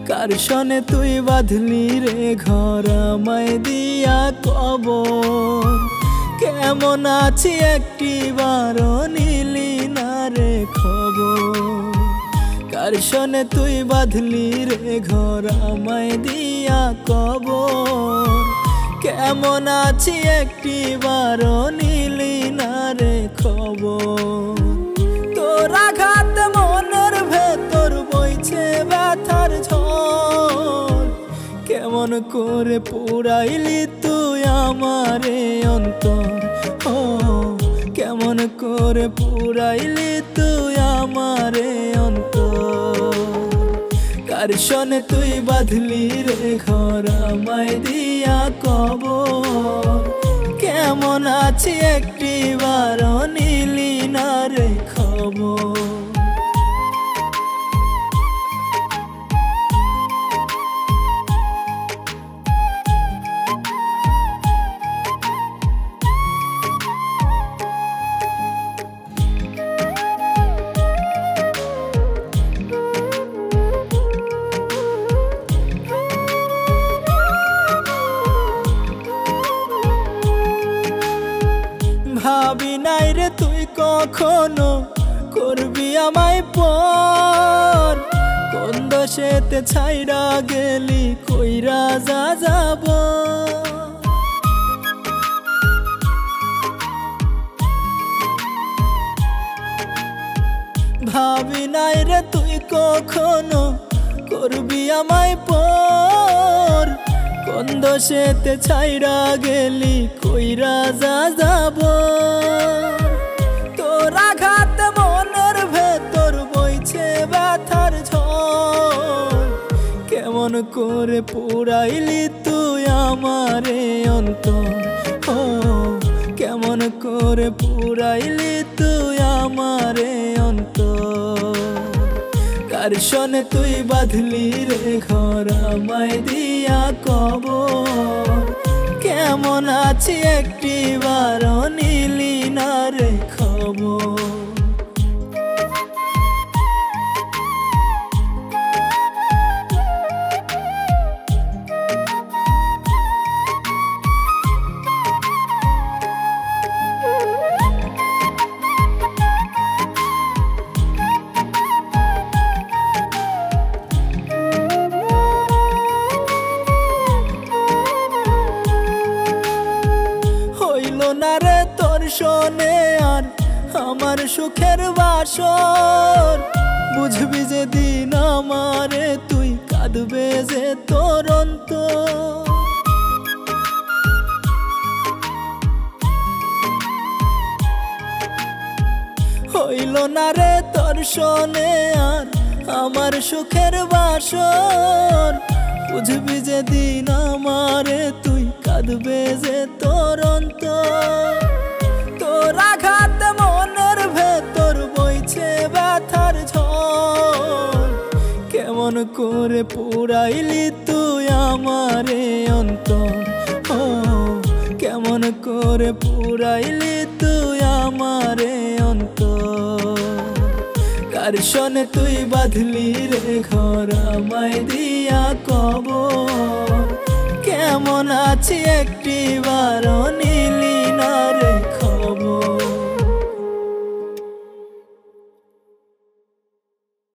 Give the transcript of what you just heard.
কার শনে তুই বাঁধলি রে ঘর আমায় দিয়া কবর, কেমন আছি একটিবারও নিলি না রে খবর। কার শনে তুই বাঁধলি রে ঘর আমায় দিয়া কবর, কেমন আছি একটিবারও নিলি না রে খবর। তোর আঘাত মনের ভেতর বইছে ব্যথার ঝড়, কেমন করে পুরাইলি তুই আমারে অন্তর, ও কেমন করে পুরাইলি তুই আমারে অন্তর। কার শনে তুই বাঁধলি রে ঘর আমায় দিয়া কবর, কেমন আছি একটিবারও নিলি না রে খবর। ভাবি নাই রে তুই কখনো করবি আমায় পর, কোন দোষেতে ছাইরা গেলি কইরা যা যাব। ভাবি নাই রে তুই কখনো করবি আমায় পর, কোন দোষেতে ছাইরা গেলি কইরা যা যাব। তোর আঘাত মনের ভেতর বইছে ব্যথার ঝড়, কেমন করে পুরাইলি তুই আমারে অন্তর, ও কেমন করে পুরাইলি তুই আমারে অন্তর। কার শনে তুই বাঁধলি রে ঘর আমায় দিয়া কবর, কেমন আছি একটিবারও নিলি না রে খবর। না রে তোর শোনে আর আমার সুখের বাসর, বুঝবি যে দিন আমারে তুই কাঁদবে যে তোর অন্তর। হইল না রে তোর শোনে আর আমার সুখের বাসর, বুঝবি যে দিন আমারে তুই কাঁদবে যে তোর অন্তর। তোর আঘাত মনের ভেতর বইছে ব্যথার ঝড়, কেমন করে পুরাইলি তুই আমারে অন্তর, ও কেমন করে পুরাইলি তুই আমারে অন্তর। কার শনে তুই বাঁধলি রে ঘর আমায় দিয়া কবর, কেমন আছি একটিবারও নিলি না